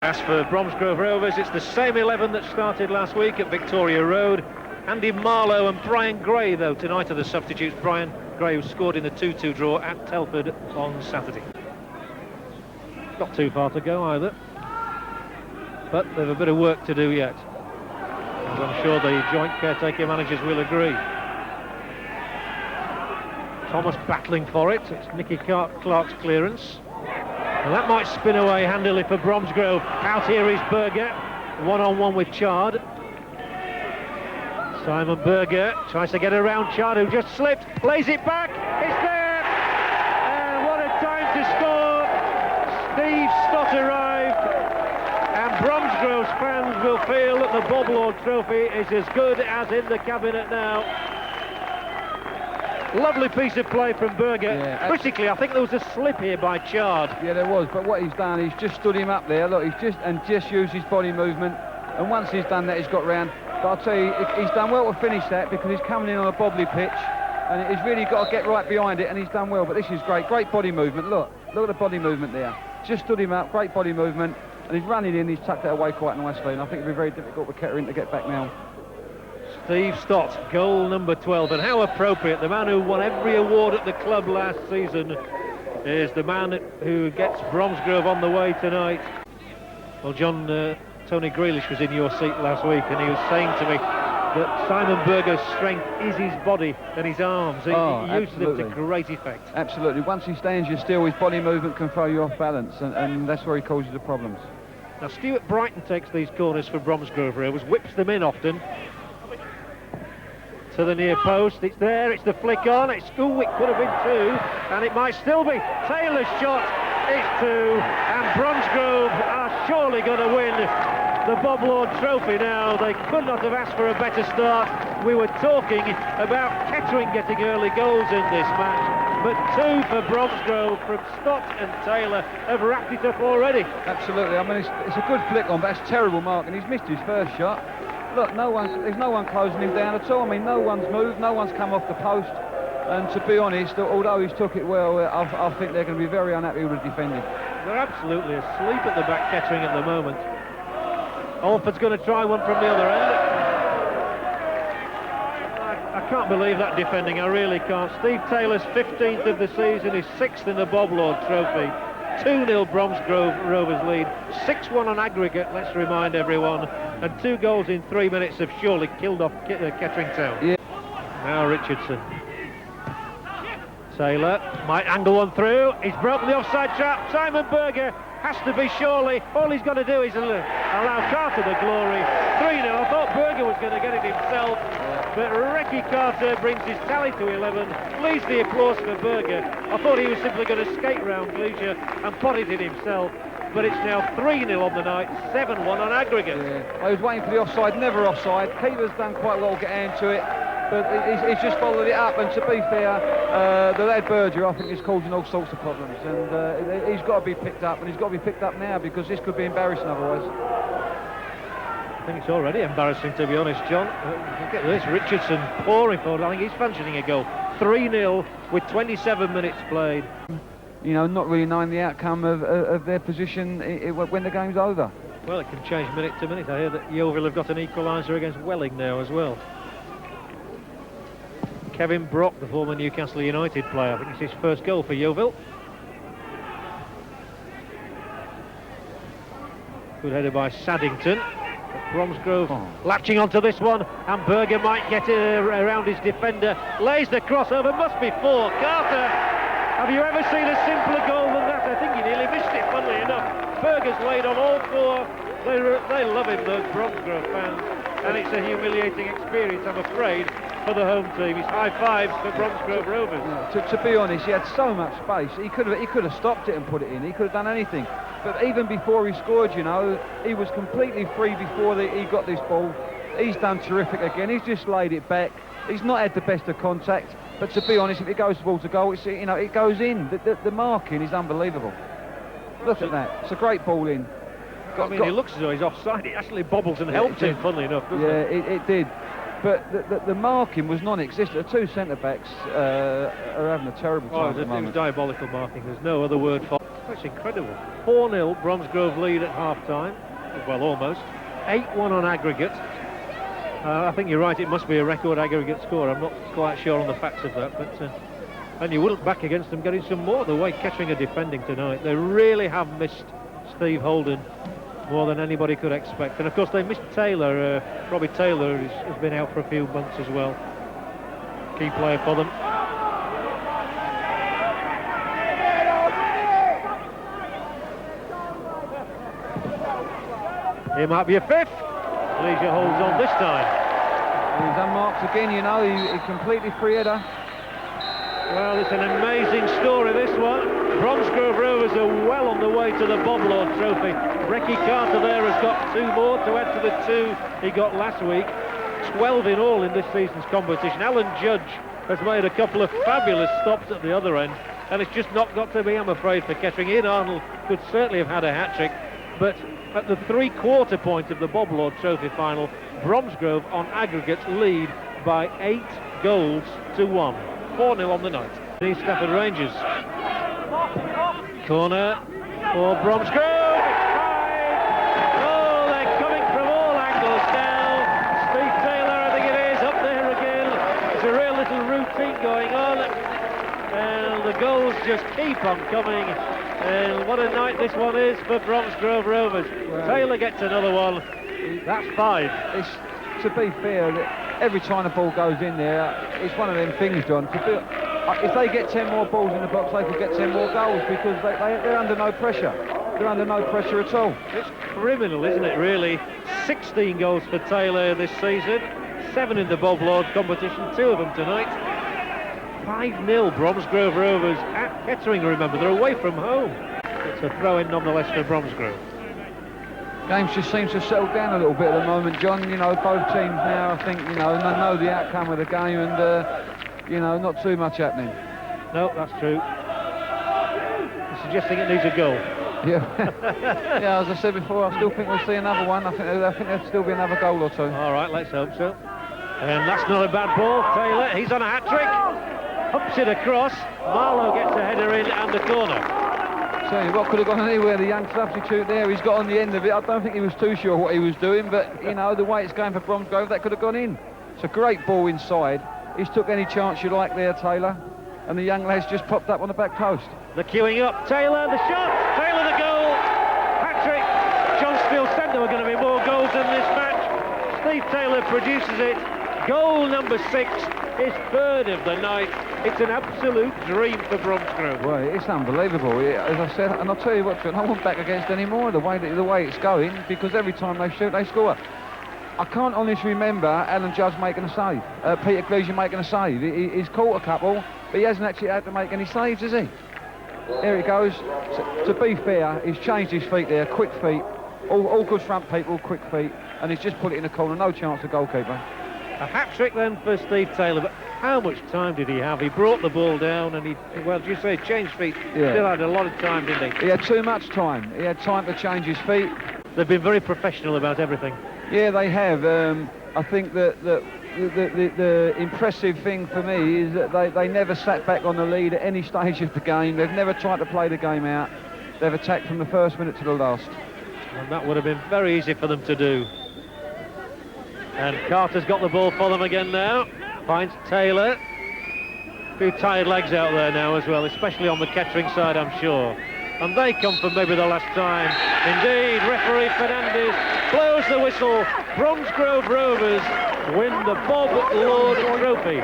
As for Bromsgrove Rovers, it's the same 11 that started last week at Victoria Road. Andy Marlowe and Brian Gray, though, tonight are the substitutes. Brian Gray, who scored in the 2-2 draw at Telford on Saturday. Not too far to go either, but they've a bit of work to do yet, as I'm sure the joint caretaker managers will agree. Thomas battling for it. It's Recky Clarke's clearance. And that might spin away handily for Bromsgrove. Out here is Burgher, one-on-one with Chard. Simon Burgher tries to get around Chard, who just slipped, lays it back, it's there! And what a time to score! Steve Stott arrived, and Bromsgrove's fans will feel that the Bob Lord Trophy is as good as in the cabinet now. Lovely piece of play from Burgher. Yeah, critically, I think there was a slip here by Chard. Yeah, there was, but what he's done, he's just stood him up there. Look, he's just used his body movement, and once he's done that, he's got round. But I'll tell you, he's done well to finish that, because he's coming in on a bobbly pitch, and he's really got to get right behind it, and he's done well. But this is great body movement. Look at the body movement there. Just stood him up, great body movement, and he's running in. He's tucked it away quite nicely, and I think it'll be very difficult for Kettering to get back now. Steve Stott, goal number 12, and how appropriate. The man who won every award at the club last season is the man who gets Bromsgrove on the way tonight. Well, John, Tony Grealish was in your seat last week, and he was saying to me that Simon Burgher's strength is his body and his arms. He uses them to great effect. Absolutely. Once he stands you still, his body movement can throw you off balance, and that's where he causes the problems. Now, Stuart Brighton takes these corners for Bromsgrove Rovers, whips them in often. To the near post, it's there, it's the flick on, it could have been 2, and it might still be. Taylor's shot, it's 2, and Bromsgrove are surely going to win the Bob Lord Trophy now. They could not have asked for a better start. We were talking about Kettering getting early goals in this match, but 2 for Bromsgrove from Stott and Taylor have wrapped it up already. Absolutely, I mean, it's a good flick on, but that's terrible mark, and he's missed his first shot. Look, there's no one closing him down at all. I mean, no one's moved, no one's come off the post. And to be honest, although he's took it well, I think they're going to be very unhappy with the defending. They're absolutely asleep at the back, Kettering, at the moment. Alford's going to try one from the other end. I can't believe that defending, I really can't. Steve Taylor's 15th of the season, is 6th in the Bob Lord Trophy. 2-0 Bromsgrove Rovers lead, 6-1 on aggregate, let's remind everyone, and 2 goals in 3 minutes have surely killed off Kettering Town. Yeah. Now Richardson. Taylor might angle one through, he's broken the offside trap. Simon Burgher has to be, surely. All he's got to do is allow Carter the glory. 3-0, I thought Burgher was going to get it himself, but Recky Carter brings his tally to 11, leads the applause for Burgher. I thought he was simply going to skate round Gleisure and pot it in himself, but it's now 3-0 on the night, 7-1 on aggregate. Yeah. I was waiting for the offside, never offside. Keeper's done quite well getting into it, but he's just followed it up, and to be fair, the lad Burgher, I think, is causing all sorts of problems, and he's got to be picked up, and he's got to be picked up now, because this could be embarrassing otherwise. I think it's already embarrassing, to be honest, John. Look at this, Richardson pouring forward. I think he's fancying a goal. 3-0 with 27 minutes played. You know, not really knowing the outcome of their position when the game's over. Well, it can change minute to minute. I hear that Yeovil have got an equaliser against Welling now as well. Kevin Brock, the former Newcastle United player, I think it's his first goal for Yeovil. Good header by Saddington. Bromsgrove latching onto this one, and Burgher might get around his defender. Lays the crossover, must be 4. Carter, have you ever seen a simpler goal than that? I think he nearly missed it, funnily enough. Burgher's laid on all 4. They love him, those Bromsgrove fans, and it's a humiliating experience, I'm afraid, for the home team. It's high fives for Bromsgrove Rovers. Yeah, to be honest, he had so much space. He could have stopped it and put it in. He could have done anything. But even before he scored, you know, he was completely free before he got this ball. He's done terrific again. He's just laid it back. He's not had the best of contact. But to be honest, if it goes towards the goal, it goes in. The marking is unbelievable. Look at that. It's a great ball in. It looks as though he's offside. It actually bobbles and helps him, funnily enough, doesn't it? Yeah, it did. But the marking was non-existent. The 2 centre-backs are having a terrible time at the moment. It was diabolical marking. There's no other word for it. That's incredible. 4-0 Bromsgrove lead at half-time. Well, almost. 8-1 on aggregate. I think you're right, it must be a record aggregate score. I'm not quite sure on the facts of that, but and you wouldn't back against them getting some more the way Kettering are defending tonight. They really have missed Steve Holden more than anybody could expect. And of course they missed Taylor. Robbie Taylor has been out for a few months as well. Key player for them. Here might be a fifth. Leisure holds on this time. He's unmarked again, you know, he completely free header. Well, it's an amazing story, this one. Bromsgrove Rovers are well on the way to the Bob Lord Trophy. Recky Carter there has got 2 more to add to the 2 he got last week. 12 in all in this season's competition. Alan Judge has made a couple of fabulous stops at the other end, and it's just not got to be, I'm afraid, for Kettering. Ian Arnold could certainly have had a hat-trick, but at the 3/4 point of the Bob Lord Trophy final, Bromsgrove on aggregate lead by 8 goals to 1. 4-0 on the night. The Stafford Rangers. Corner for Bromsgrove. Oh, they're coming from all angles now. Steve Taylor, I think it is, up there again. There's a real little routine going on, and the goals just keep on coming. And what a night this one is for Bromsgrove Rovers. Well, Taylor gets another one. That's 5. To be fair, every time the ball goes in there, it's one of them things, John. If they get 10 more balls in the box, they could get 10 more goals, because they're under no pressure. They're under no pressure at all. It's criminal, isn't it, really? 16 goals for Taylor this season. 7 in the Bob Lord competition, 2 of them tonight. 5-0 Bromsgrove Rovers at Kettering, remember. They're away from home. It's a throw-in nonetheless for Bromsgrove. Games just seems to have settled down a little bit at the moment, John. You know, both teams now, I think, you know the outcome of the game, and, you know, not too much happening. No, that's true. You're suggesting it needs a goal. Yeah. Yeah, as I said before, I still think we'll see another one. I think there'll still be another goal or 2. All right, let's hope so. And that's not a bad ball. Taylor, he's on a hat-trick. Ups it across. Marlowe gets a header in and a corner. So what could have gone anywhere? The young substitute there, he's got on the end of it. I don't think he was too sure what he was doing, but, you know, the way it's going for Bromsgrove, that could have gone in. It's a great ball inside. He's took any chance you like there, Taylor, and the young lad's just popped up on the back post. The queuing up. Taylor, the shot. Taylor, the goal. Hat-trick. John Steele said there were going to be more goals in this match. Steve Taylor produces it. Goal number 6, his 3rd of the night. It's an absolute dream for Bromsgrove. Well, it's unbelievable. As I said, and I'll tell you what, John, I won't back against any more the way it's going, because every time they shoot, they score. I can't honestly remember Alan Judge making a save, Peter Gleason making a save. He's caught a couple, but he hasn't actually had to make any saves, has he? Here it goes. To be fair, he's changed his feet there, quick feet, all good front people, quick feet, and he's just put it in the corner, no chance of goalkeeper. A hat-trick then for Steve Taylor, but how much time did he have? He brought the ball down and he, well, as you say, changed feet. Yeah. Still had a lot of time, didn't he? He had too much time. He had time to change his feet. They've been very professional about everything. Yeah, they have. I think that the impressive thing for me is that they never sat back on the lead at any stage of the game. They've never tried to play the game out. They've attacked from the first minute to the last. And that would have been very easy for them to do. And Carter's got the ball for them again now. Finds Taylor. A few tired legs out there now as well, especially on the Kettering side, I'm sure. And they come for maybe the last time. Indeed, referee Fernandez blows the whistle. Bromsgrove Rovers win the Bob Lord Trophy.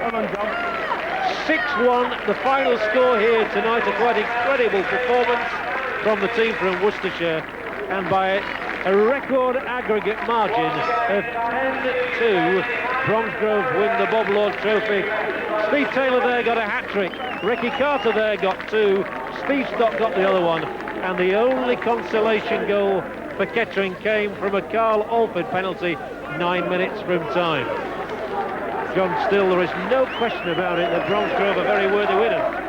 6-1, the final score here tonight. A quite incredible performance from the team from Worcestershire. And by a record aggregate margin of 10-2, Bromsgrove win the Bob Lord Trophy. Steve Taylor there got a hat-trick. Recky Carter there got 2. Steve Stott got the other one. And the only consolation goal for Kettering came from a Carl Alford penalty 9 minutes from time. John Still, there is no question about it that Bromsgrove are very worthy winners.